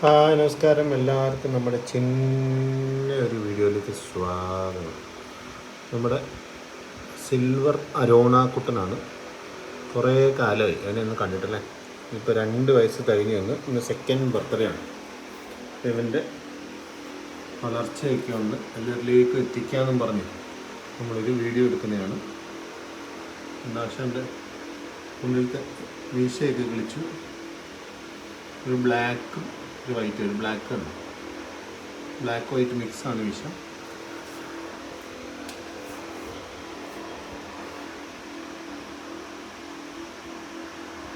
Hi നമസ്കാരം എല്ലാവർക്കും നമ്മുടെ ഒരു വീഡിയോയിലേക്ക് സ്വാഗതം. നമ്മുടെ സിൽവർ അരോണാക്കുട്ടനാണ്. കുറേ കാലമായി അവനൊന്നും കണ്ടിട്ടില്ലേ. ഇപ്പോൾ 2 വയസ്സ് കഴിഞ്ഞ് ഇന്ന് സെക്കൻഡ് ബർത്ത്ഡേ ആണ്. ഇവൻ്റെ വളർച്ചയൊക്കെ ഉണ്ട്, എല്ലാവരിലേക്ക് എത്തിക്കാമെന്നും പറഞ്ഞു നമ്മളൊരു വീഡിയോ എടുക്കുന്നതാണ്. നാശൻ്റെ മുന്നിലത്തെ മീശയൊക്കെ കളിച്ചു. ഒരു ബ്ലാക്കും ഒരു വൈറ്റ്, ഒരു ബ്ലാക്ക് ഉണ്ട്, ബ്ലാക്ക് വൈറ്റ് മിക്സാണ് വിഷ.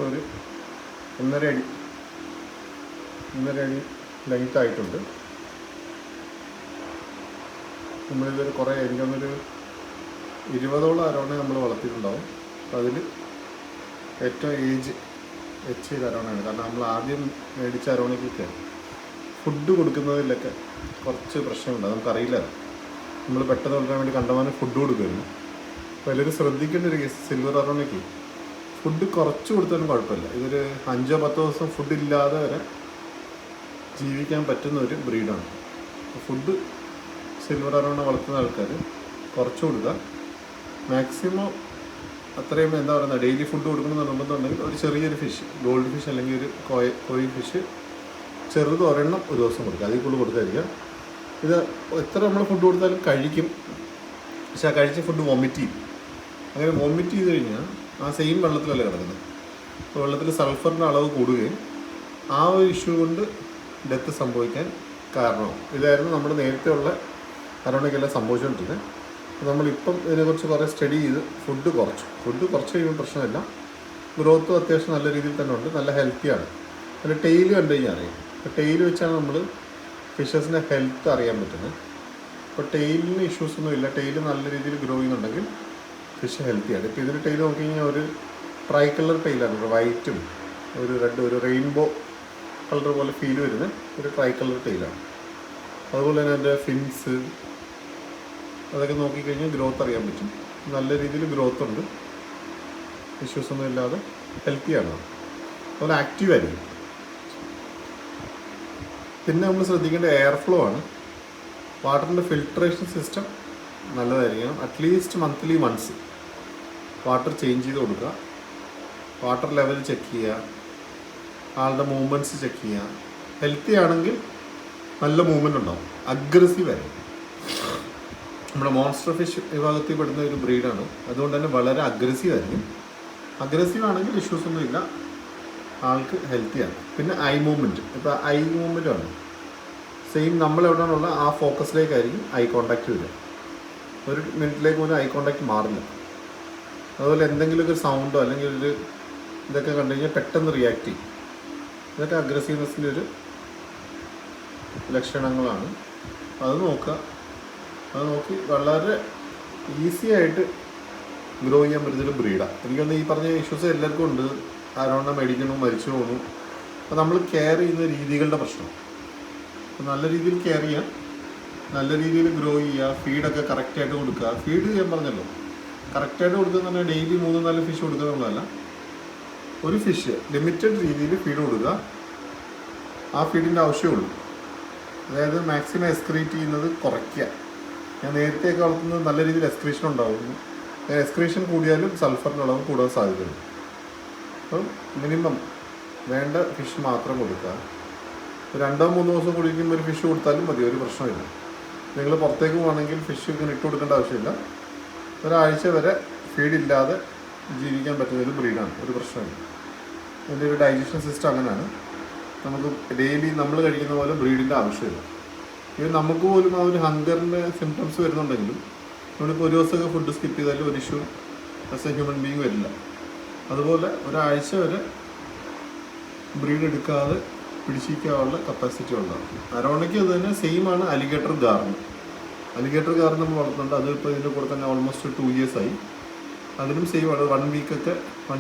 ഒരു 1.5 അടി ലെങ്ത് ആയിട്ടുണ്ട്. നമ്മളിതൊരു കുറേ എനിക്കൊന്നൊരു 20ഓളം അരോണ നമ്മൾ വളർത്തിയിട്ടുണ്ടാവും. അപ്പോൾ അതിൽ ഏറ്റവും ഏജ് ചെയ്ത അരോണയാണ്. കാരണം നമ്മൾ ആദ്യം മേടിച്ച അരോണയ്ക്കൊക്കെ ഫുഡ് കൊടുക്കുന്നതിലൊക്കെ കുറച്ച് പ്രശ്നമുണ്ട്. നമുക്കറിയില്ല, നമ്മൾ പെട്ടെന്ന് കൊടുക്കാൻ വേണ്ടി കണ്ടമാനം ഫുഡ് കൊടുക്കുമായിരുന്നു. അപ്പോൾ എല്ലാവരും ശ്രദ്ധിക്കേണ്ട ഒരു കേസ്, സിൽവർ അരോണയ്ക്ക് ഫുഡ് കുറച്ച് കൊടുത്താലും കുഴപ്പമില്ല. ഇതൊരു 5-10 ദിവസം ഫുഡ് ഇല്ലാതെ വരെ ജീവിക്കാൻ പറ്റുന്ന ഒരു ബ്രീഡാണ്. ഫുഡ് സിൽവർ അരോണ വളർത്തുന്ന ആൾക്കാർ കുറച്ച് കൊടുക്കുക. മാക്സിമം അത്രയും എന്താ പറയുക, ഡെയിലി ഫുഡ് കൊടുക്കണമെന്ന് നിർബന്ധമുണ്ടെങ്കിൽ ഒരു ചെറിയൊരു ഫിഷ്, ഗോൾഡ് ഫിഷ് അല്ലെങ്കിൽ ഒരു കോയി ഫിഷ് ചെറുത് ഒരെണ്ണം ഒരു ദിവസം കൊടുക്കുക. അതിൽ കൂടുതൽ കൊടുക്കാതിരിക്കുക. ഇത് എത്ര നമ്മൾ ഫുഡ് കൊടുത്താലും കഴിക്കും, പക്ഷെ ആ കഴിച്ച ഫുഡ് വൊമിറ്റ് ചെയ്യും. അങ്ങനെ വൊമിറ്റ് ചെയ്ത് കഴിഞ്ഞാൽ ആ സെയിം വെള്ളത്തിലല്ല കിടക്കുന്നത്. അപ്പോൾ വെള്ളത്തിൽ സൾഫറിൻ്റെ അളവ് കൂടുകയും ആ ഒരു ഇഷ്യൂ കൊണ്ട് ഡെത്ത് സംഭവിക്കാൻ കാരണമാവും. ഇതായിരുന്നു നമ്മൾ നേരത്തെ ഉള്ള അരോണയ്ക്കെല്ലാം സംഭവിച്ചുകൊണ്ടിരുന്നത്. നമ്മളിപ്പം ഇതിനെക്കുറിച്ച് കുറേ സ്റ്റഡി ചെയ്ത് ഫുഡ് കുറച്ച് കഴിയുമ്പോൾ പ്രശ്നമില്ല. ഗ്രോത്തും അത്യാവശ്യം നല്ല രീതിയിൽ തന്നെ ഉണ്ട്, നല്ല ഹെൽത്തിയാണ്. അതിൽ ടെയിൽ കണ്ടു കഴിഞ്ഞാൽ അറിയാം. അപ്പോൾ ടെയിൽ വെച്ചാണ് നമ്മൾ ഫിഷസിൻ്റെ ഹെൽത്ത് അറിയാൻ പറ്റുന്നത്. അപ്പോൾ ടെയിലിന് ഇഷ്യൂസൊന്നും ഇല്ല. ടെയിൽ നല്ല രീതിയിൽ ഗ്രോ ചെയ്യുന്നുണ്ടെങ്കിൽ ഫിഷ് ഹെൽത്തിയാണ്. ഇപ്പോൾ ഇതിന് ടെയിൽ നോക്കി കഴിഞ്ഞാൽ ഒരു ട്രൈ കളർ ടെയിലാണ്, ഒരു വൈറ്റും ഒരു റെഡ്, ഒരു റെയിൻബോ കളർ പോലെ ഫീൽ വരുന്ന ഒരു ട്രൈ കളർ ടെയിലാണ്. അതുപോലെ തന്നെ അതിൻ്റെ ഫിൻസ് അതൊക്കെ നോക്കിക്കഴിഞ്ഞാൽ ഗ്രോത്ത് അറിയാൻ പറ്റും. നല്ല രീതിയിൽ ഗ്രോത്ത് ഉണ്ട്, ഇഷ്യൂസൊന്നും ഇല്ലാതെ ഹെൽത്തിയാണ്. അതുപോലെ ആക്റ്റീവ് ആയിരിക്കും. പിന്നെ നമ്മൾ ശ്രദ്ധിക്കേണ്ട എയർ ഫ്ലോ ആണ്. വാട്ടറിൻ്റെ ഫിൽട്രേഷൻ സിസ്റ്റം നല്ലതായിരിക്കണം. At least monthly once water change ചെയ്ത് കൊടുക്കുക. വാട്ടർ ലെവൽ ചെക്ക് ചെയ്യുക, ആളുടെ മൂവ്മെൻറ്റ്സ് ചെക്ക് ചെയ്യുക. ഹെൽത്തി ആണെങ്കിൽ നല്ല മൂവ്മെൻറ്റ് ഉണ്ടാവും, അഗ്രസീവ് ആയിരിക്കും. നമ്മുടെ മോൺസ്റ്റർ ഫിഷ് വിഭാഗത്തിൽ പെടുന്ന ഒരു ബ്രീഡാണ്. അതുകൊണ്ട് തന്നെ വളരെ അഗ്രസീവ് ആയിരിക്കും. അഗ്രസീവ് ആണെങ്കിൽ ഇഷ്യൂസൊന്നും ഇല്ല, ആൾക്ക് ഹെൽത്തിയാണ്. പിന്നെ ഐ മൂവ്മെൻറ്റ്, ഇപ്പോൾ ഐ മൂവ്മെൻറ്റാണ് സെയിം നമ്മളെവിടെയാണുള്ള ആ ഫോക്കസിലേക്കായിരിക്കും ഐ കോണ്ടാക്റ്റ് വരിക. ഒരു മിനിറ്റിലേക്ക് പോലും ഐ കോണ്ടാക്റ്റ് മാറില്ല. അതുപോലെ എന്തെങ്കിലുമൊക്കെ ഒരു സൗണ്ടോ അല്ലെങ്കിൽ ഒരു ഇതൊക്കെ കണ്ടു കഴിഞ്ഞാൽ പെട്ടെന്ന് റിയാക്ട് ചെയ്യും. ഇതൊക്കെ അഗ്രസീവ്നെസ്സിൻ്റെ ഒരു ലക്ഷണങ്ങളാണ്. അത് നോക്കി വളരെ ഈസി ആയിട്ട് ഗ്രോ ചെയ്യാൻ പറ്റുന്നൊരു ബ്രീഡാണ്. എനിക്കൊന്ന് ഈ പറഞ്ഞ ഇഷ്യൂസ് എല്ലാവർക്കും ഉണ്ട്. ആരോണം മേടിക്കണു, മരിച്ചു പോകുന്നു. അപ്പോൾ നമ്മൾ കെയർ ചെയ്യുന്ന രീതികളുടെ പ്രശ്നം. അപ്പോൾ നല്ല രീതിയിൽ കെയർ ചെയ്യുക, നല്ല രീതിയിൽ ഗ്രോ ചെയ്യുക, ഫീഡൊക്കെ കറക്റ്റായിട്ട് കൊടുക്കുക. ഫീഡ് ചെയ്യാൻ പറഞ്ഞല്ലോ, കറക്റ്റായിട്ട് കൊടുക്കുക എന്ന് പറഞ്ഞാൽ ഡെയിലി 3-4 ഫിഷ് കൊടുക്കുക എന്നുള്ളതല്ല. ഒരു ഫിഷ് ലിമിറ്റഡ് രീതിയിൽ ഫീഡ് കൊടുക്കുക. ആ ഫീഡിൻ്റെ ആവശ്യമുള്ളൂ. അതായത് മാക്സിമം എക്സ്ക്രീറ്റ് ചെയ്യുന്നത് കുറയ്ക്കുക. ഞാൻ നേരത്തെയൊക്കെ വളർത്തുന്നത് നല്ല രീതിയിൽ എക്സ്ക്രീഷൻ ഉണ്ടാകുന്നു. എക്സ്ക്രീഷൻ കൂടിയാലും സൾഫറിൻ്റെ അളവ് കൂടാൻ സാധ്യതയുണ്ട്. അപ്പം മിനിമം വേണ്ട ഫിഷ് മാത്രം കൊടുക്കുക. 2-3 ദിവസം കുടിക്കുമ്പോൾ ഒരു ഫിഷ് കൊടുത്താലും മതി, ഒരു പ്രശ്നമില്ല. നിങ്ങൾ പുറത്തേക്ക് പോകണമെങ്കിൽ ഫിഷ് ഇങ്ങനെ ഇട്ട് കൊടുക്കേണ്ട ആവശ്യമില്ല. ഒരാഴ്ച വരെ ഫീഡില്ലാതെ ജീവിക്കാൻ പറ്റുന്ന ഒരു ബ്രീഡാണ്, ഒരു പ്രശ്നമില്ല. അതിൻ്റെ ഒരു ഡൈജഷൻ സിസ്റ്റം അങ്ങനെയാണ്. നമുക്ക് ഡെയിലി നമ്മൾ കഴിക്കുന്ന പോലെ ബ്രീഡിൻ്റെ ആവശ്യമില്ല. ഇത് നമുക്ക് പോലും ആ ഒരു ഹങ്കറിൻ്റെ സിംറ്റംസ് വരുന്നുണ്ടെങ്കിലും നമ്മളിപ്പോൾ ഒരു ദിവസമൊക്കെ ഫുഡ് സ്കിപ്പ് ചെയ്താലും ഒരു issue as A human being വരില്ല. അതുപോലെ ഒരാഴ്ച വരെ ബ്രീഡ് എടുക്കാതെ പിടിച്ചിരിക്കാനുള്ള കപ്പാസിറ്റി ഉണ്ടാകും. അരോണയ്ക്ക് അത് തന്നെ സെയിമാണ്. അലിഗേറ്റർ ഗാർന്ന് നമ്മൾ വളർത്തുന്നുണ്ട്. അതിപ്പോൾ ഇതിൻ്റെ കൂടെ തന്നെ ഓൾമോസ്റ്റ് 2 years ആയി. അതിനും സെയിമാണ്. 1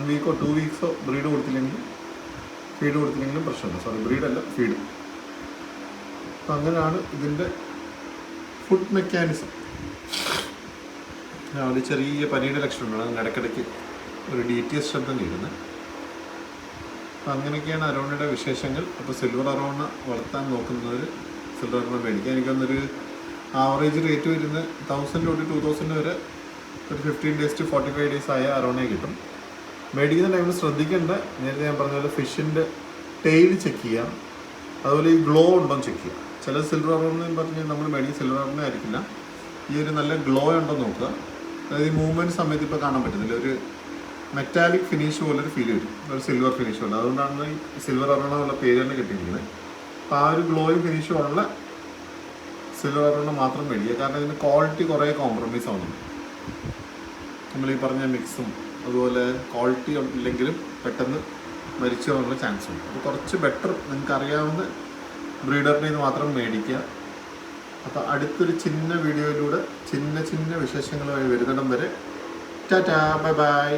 വീക്കോ 2 വീക്സോ ഫീഡ് കൊടുത്തില്ലെങ്കിലും പ്രശ്നമില്ല. ബ്രീഡല്ല, ഫീഡ്. അപ്പം അങ്ങനെയാണ് ഇതിൻ്റെ ഫുഡ് മെക്കാനിസം. ഒരു ചെറിയ പനിയുടെ ലക്ഷണങ്ങളാണ്. ഇടയ്ക്കിടയ്ക്ക് ഒരു DTS ശബ്ദം കേൾക്കുന്നത്. അപ്പോൾ അങ്ങനെയൊക്കെയാണ് അരോണയുടെ വിശേഷങ്ങൾ. അപ്പോൾ സിൽവർ അരോണ വളർത്താൻ നോക്കുന്നവർ സിൽവർ അരോണ മേടിക്കുക. എനിക്കൊന്നൊരു ആവറേജ് റേറ്റ് വരുന്ന 1000 തൊട്ട് 2000 വരെ ഒരു 15 days to 45 days ആയ അരോണയെ കിട്ടും. മേടിക്കുന്ന ടൈമിൽ ശ്രദ്ധിക്കേണ്ട, നേരത്തെ ഞാൻ പറഞ്ഞ പോലെ ഫിഷിൻ്റെ ടെയിൽ ചെക്ക് ചെയ്യാം, അതുപോലെ ഈ ഗ്ലോ ഉണ്ടോ എന്ന് ചെക്ക് ചെയ്യാം. ചില സിൽവർ അരോണ എന്ന് പറഞ്ഞാൽ നമ്മൾ മേടിക്കുന്ന സിൽവർ അരോണ ആയിരിക്കില്ല, ഈ ഒരു നല്ല ഗ്ലോ ഉണ്ടോ എന്ന് നോക്കുക. അതായത് ഈ മൂവ്മെൻറ്റ് സമയത്ത് ഇപ്പോൾ കാണാൻ പറ്റുന്നില്ല, ഒരു മെറ്റാലിക് ഫിനിഷ് പോലൊരു ഫീൽ വരും, ഒരു സിൽവർ ഫിനിഷ് പോലെ. അതുകൊണ്ടാണ് ഈ സിൽവർ അരോണ എന്നുള്ള പേര് തന്നെ കിട്ടിയിരിക്കുന്നത്. അപ്പോൾ ആ ഒരു ഗ്ലോയും ഫിനിഷും ഉള്ള സിൽവർ അരോണ മാത്രം മേടിക്കുക. കാരണം ഇതിന് ക്വാളിറ്റി കുറേ കോംപ്രമൈസ് ആവുന്നുണ്ട്. നമ്മൾ ഈ പറഞ്ഞ മിക്സും അതുപോലെ ക്വാളിറ്റി ഇല്ലെങ്കിലും പെട്ടെന്ന് മരിച്ചു പോകാനുള്ള ചാൻസ് ഉണ്ട്. അപ്പോൾ കുറച്ച് ബെറ്റർ നിങ്ങൾക്ക് അറിയാവുന്ന ബ്രീഡറിനെ ഇത് മാത്രം മേടിക്കുക. അപ്പോൾ അടുത്തൊരു ചിന്ന വീഡിയോയിലൂടെ ചിന്ന വിശേഷങ്ങളുമായി വരുന്നിടം വരെ ടാറ്റാ, ബൈ ബൈ.